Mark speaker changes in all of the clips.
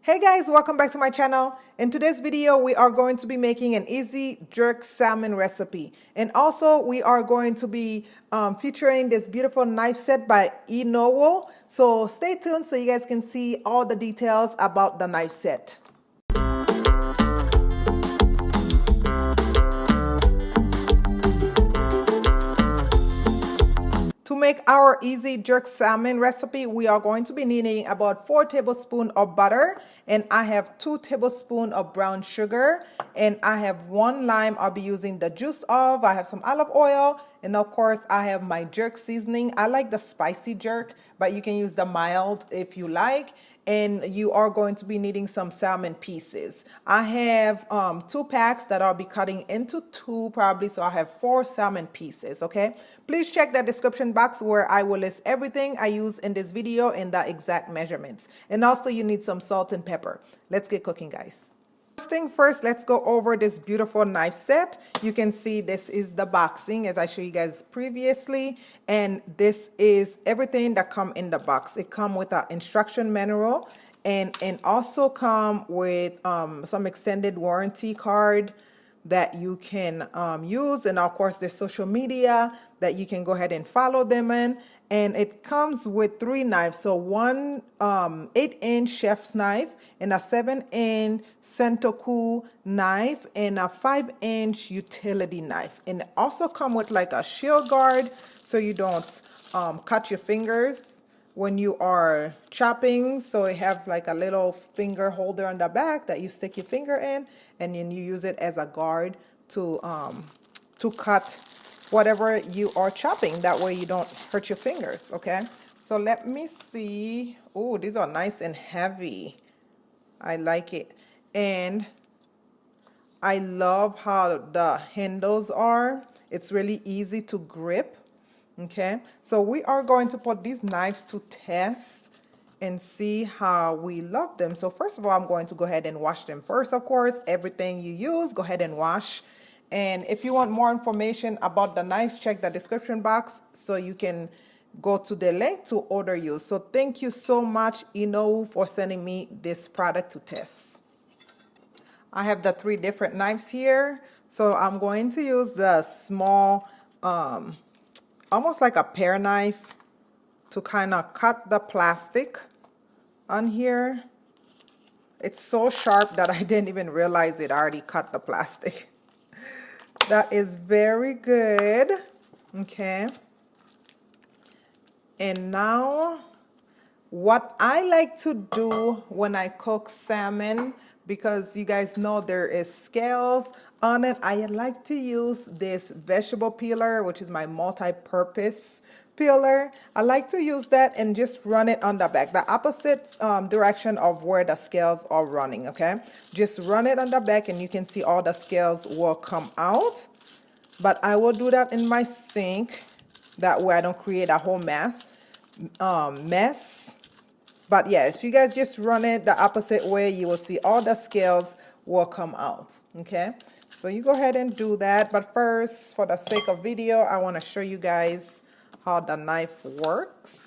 Speaker 1: Hey guys, welcome back to my channel. In today's video, we are going to be making an easy jerk salmon recipe. And also we are going to be featuring this beautiful knife set by Enowo. So stay tuned so you guys can see all the details about the knife set. To make our easy jerk salmon recipe, we are going to be needing about 4 tablespoons of butter, and I have 2 tablespoons of brown sugar, and I have 1 lime I'll be using the juice of. I have some olive oil, and of course I have my jerk seasoning. I like the spicy jerk, but you can use the mild if you like. And you are going to be needing some salmon pieces. I have 2 packs that I'll be cutting into 2 probably, so I have 4 salmon pieces, okay? Please check the description box where I will list everything I use in this video and the exact measurements. And also you need some salt and pepper. Let's get cooking, guys. First thing first, let's go over this beautiful knife set. You can see this is the boxing as I showed you guys previously, and this is everything that come in the box. It come with an instruction manual and also come with some extended warranty card that you can use, and of course there's social media that you can go ahead and follow them in. And it comes with 3 knives, so one 8-inch chef's knife and a 7-inch sentoku knife and a 5-inch utility knife. And it also come with like a shield guard so you don't cut your fingers when you are chopping. So it have like a little finger holder on the back that you stick your finger in, and then you use it as a guard to cut whatever you are chopping. That way you don't hurt your fingers, okay? So let me see. Oh, these are nice and heavy. I like it. And I love how the handles are. It's really easy to grip, okay? So we are going to put these knives to test and see how we love them. So first of all, I'm going to go ahead and wash them first, of course. Everything you use, go ahead and wash. And if you want more information about the knives, check the description box so you can go to the link to order you. So thank you so much, Enowo, for sending me this product to test. I have the 3 different knives here. So I'm going to use the small, almost like a pear knife to kind of cut the plastic on here. It's so sharp that I didn't even realize it already cut the plastic. That is very good. Okay. And now what I like to do when I cook salmon, because you guys know there is scales on it, I like to use this vegetable peeler, which is my multi-purpose peeler. I like to use that and just run it on the back, the opposite direction of where the scales are running, okay? Just run it on the back and you can see all the scales will come out. But I will do that in my sink. That way I don't create a whole mess. But yeah, if you guys just run it the opposite way, you will see all the scales will come out, okay? So you go ahead and do that. But first, for the sake of video, I want to show you guys how the knife works.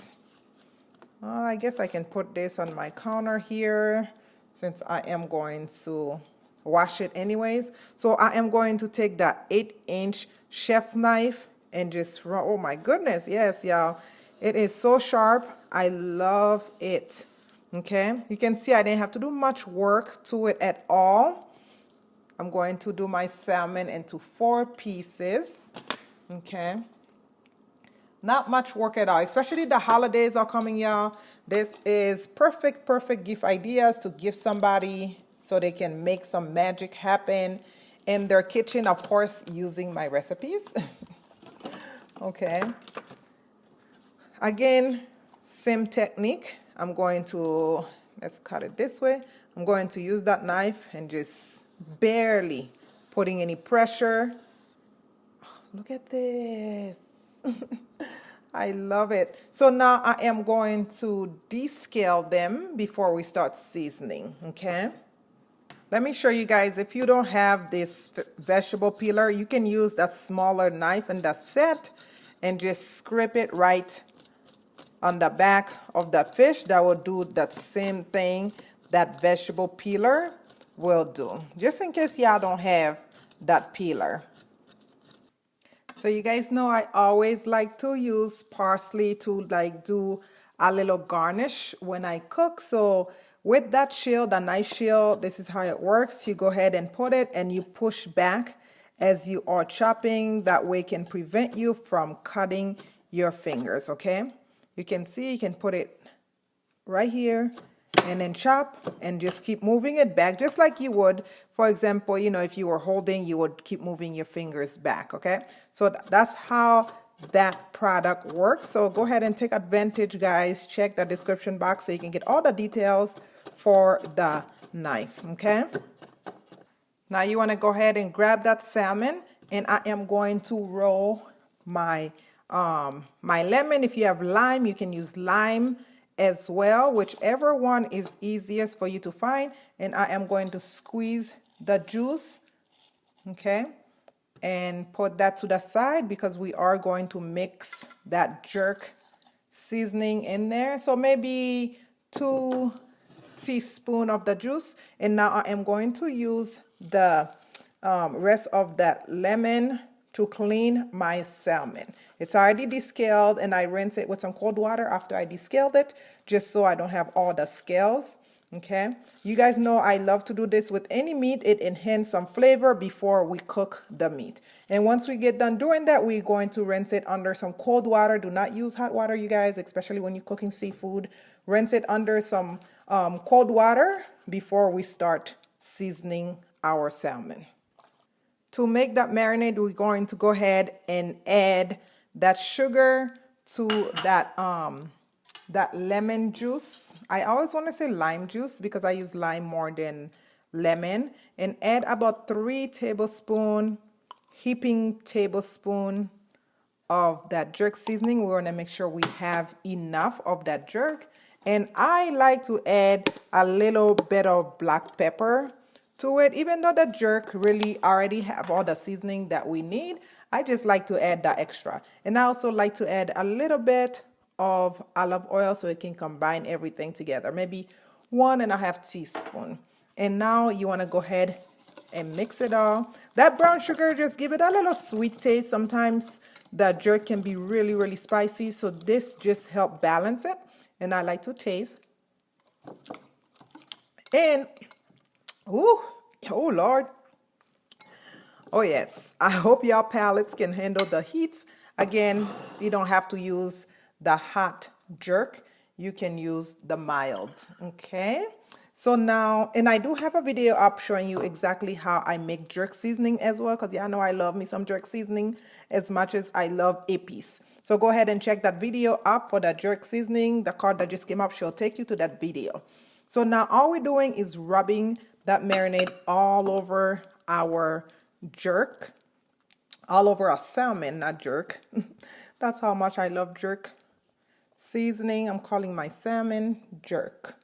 Speaker 1: I guess I can put this on my counter here since I am going to wash it anyways. So I am going to take the 8-inch chef knife and just run. Oh my goodness, yes, y'all. It is so sharp. I love it. Okay, you can see I didn't have to do much work to it at all. I'm going to do my salmon into 4 pieces. Okay. Not much work at all, especially the holidays are coming, y'all. This is perfect gift ideas to give somebody so they can make some magic happen in their kitchen, of course, using my recipes. Okay. Again, same technique. I'm going to, let's cut it this way. I'm going to use that knife and just barely putting any pressure. Look at this. I love it. So now I am going to descale them before we start seasoning, okay? Let me show you guys, if you don't have this vegetable peeler, you can use that smaller knife in the set and just scrape it right on the back of the fish. That will do that same thing that vegetable peeler will do, just in case y'all don't have that peeler. So you guys know I always like to use parsley to like do a little garnish when I cook. So with that shield, a nice shield, this is how it works. You go ahead and put it and you push back as you are chopping. That way it can prevent you from cutting your fingers, okay? You can see, you can put it right here and then chop and just keep moving it back just like you would, for example, you know, if you were holding, you would keep moving your fingers back, okay? So that's how that product works. So go ahead and take advantage, guys. Check the description box so you can get all the details for the knife, okay? Now you want to go ahead and grab that salmon, and I am going to roll my my lemon. If you have lime, you can use lime as well, whichever one is easiest for you to find. And I am going to squeeze the juice, okay, and put that to the side because we are going to mix that jerk seasoning in there. So maybe 2 teaspoons of the juice. And now I am going to use the rest of that lemon to clean my salmon. It's already descaled, and I rinse it with some cold water after I descaled it, just so I don't have all the scales. Okay, you guys know I love to do this with any meat. It enhances some flavor before we cook the meat. And once we get done doing that, we're going to rinse it under some cold water. Do not use hot water, you guys, especially when you're cooking seafood. Rinse it under some cold water before we start seasoning our salmon. To make that marinade, we're going to go ahead and add that sugar to that lemon juice. I always want to say lime juice because I use lime more than lemon. And add about 3 tablespoons, heaping tablespoon of that jerk seasoning. We want to make sure we have enough of that jerk. And I like to add a little bit of black pepper to it. Even though the jerk really already have all the seasoning that we need, I just like to add that extra. And I also like to add a little bit of olive oil so it can combine everything together, maybe 1.5 teaspoons. And now you want to go ahead and mix it all. That brown sugar just give it a little sweet taste. Sometimes the jerk can be really, really spicy, so this just help balance it. And I like to taste. And ooh, oh Lord. Oh yes, I hope your palates can handle the heats. Again, you don't have to use the hot jerk. You can use the mild, okay? So now, and I do have a video up showing you exactly how I make jerk seasoning as well, because y'all know I love me some jerk seasoning as much as I love Epis. So go ahead and check that video up for the jerk seasoning. The card that just came up, she'll take you to that video. So now all we're doing is rubbing that marinade all over our jerk, all over our salmon, not jerk. That's how much I love jerk seasoning. I'm calling my salmon jerk.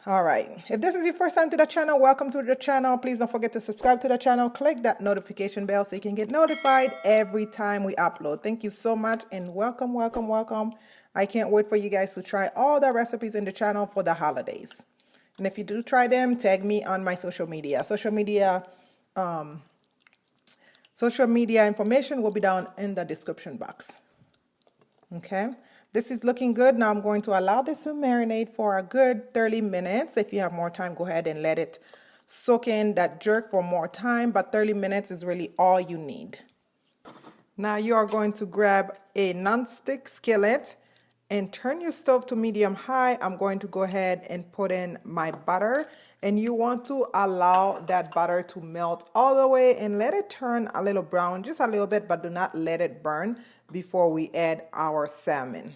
Speaker 1: All right, if this is your first time to the channel, welcome to the channel. Please don't forget to subscribe to the channel. Click that notification bell so you can get notified every time we upload. Thank you so much, and welcome, welcome, welcome. I can't wait for you guys to try all the recipes in the channel for the holidays. And if you do try them, tag me on my social media. Social media information will be down in the description box. Okay, this is looking good. Now I'm going to allow this to marinate for a good 30 minutes. If you have more time, go ahead and let it soak in that jerk for more time, but 30 minutes is really all you need. Now you are going to grab a non-stick skillet and turn your stove to medium high. I'm going to go ahead and put in my butter, and you want to allow that butter to melt all the way and let it turn a little brown, just a little bit, but do not let it burn before we add our salmon.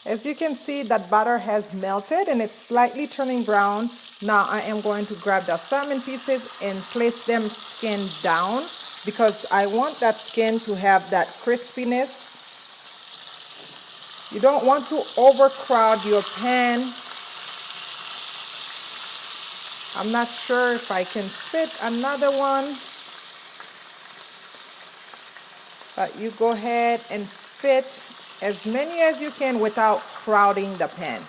Speaker 1: As you can see, that butter has melted and it's slightly turning brown. Now I am going to grab the salmon pieces and place them skin down because I want that skin to have that crispiness. You don't want to overcrowd your pan. I'm not sure if I can fit another one, but you go ahead and fit as many as you can without crowding the pan.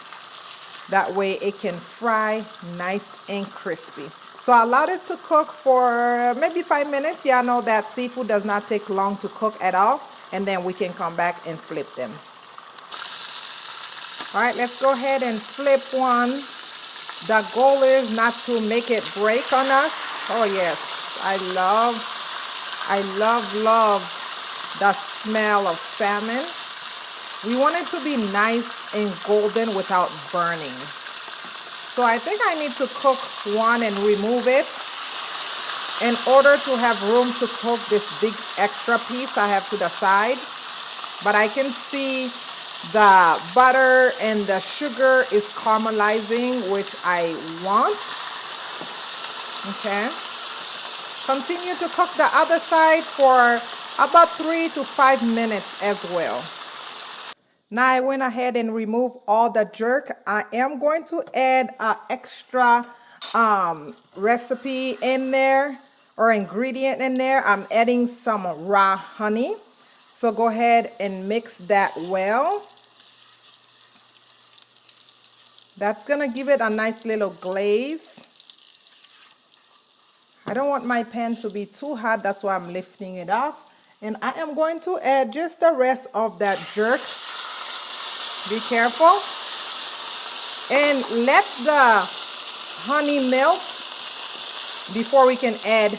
Speaker 1: That way it can fry nice and crispy. So allow this to cook for maybe 5 minutes. Yeah, I know that seafood does not take long to cook at all. And then we can come back and flip them. All right, let's go ahead and flip one. The goal is not to make it break on us. Oh yes, I love the smell of salmon. We want it to be nice and golden without burning. So I think I need to cook one and remove it. In order to have room to cook this big extra piece I have to the side. But I can see the butter and the sugar is caramelizing, which I want. Okay. Continue to cook the other side for about 3 to 5 minutes as well. Now I went ahead and removed all the jerk. I am going to add an extra recipe in there, or ingredient in there. I'm adding some raw honey. So go ahead and mix that well. That's gonna give it a nice little glaze. I don't want my pan to be too hot, that's why I'm lifting it off. And I am going to add just the rest of that jerk. Be careful. And let the honey melt before we can add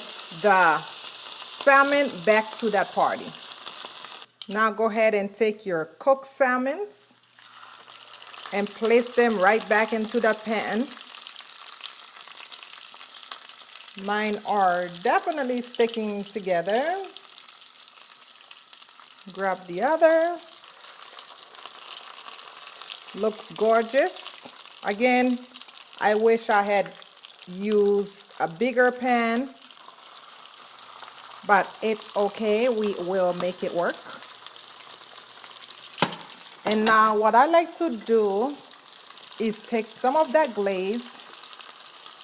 Speaker 1: the salmon back to that party. Now go ahead and take your cooked salmon and place them right back into the pan. Mine are definitely sticking together. Grab the other. Looks gorgeous. Again, I wish I had used a bigger pan, but it's okay. We will make it work. And now what I like to do is take some of that glaze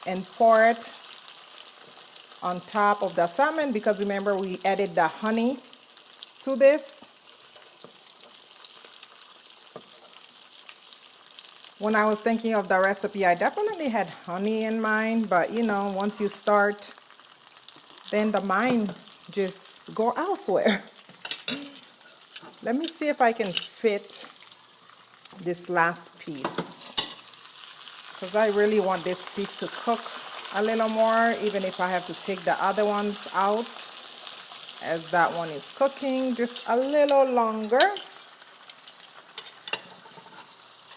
Speaker 1: and pour it on top of the salmon, because remember we added the honey to this. When I was thinking of the recipe, I definitely had honey in mind, but you know, once you start, then the mind just go elsewhere. Let me see if I can fit this last piece, because I really want this piece to cook a little more, even if I have to take the other ones out, as that one is cooking just a little longer.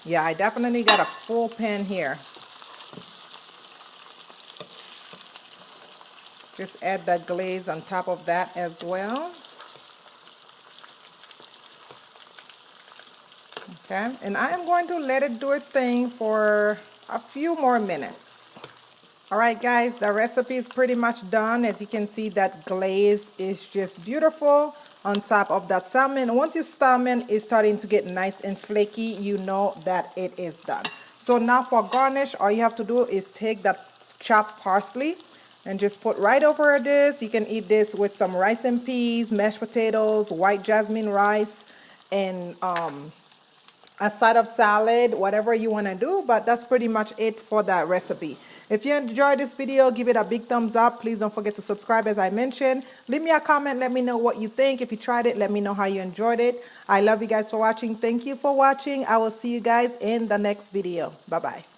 Speaker 1: Yeah, I definitely got a full pan here. Just add that glaze on top of that as well. Okay, and I am going to let it do its thing for a few more minutes. All right, guys, the recipe is pretty much done. As you can see, that glaze is just beautiful on top of that salmon. Once your salmon is starting to get nice and flaky, you know that it is done. So now for garnish, all you have to do is take that chopped parsley and just put right over this. You can eat this with some rice and peas, mashed potatoes, white jasmine rice, and a side of salad, whatever you want to do, but that's pretty much it for that recipe. If you enjoyed this video, give it a big thumbs up. Please don't forget to subscribe, as I mentioned. Leave me a comment. Let me know what you think. If you tried it, let me know how you enjoyed it. I love you guys for watching. Thank you for watching. I will see you guys in the next video. Bye-bye.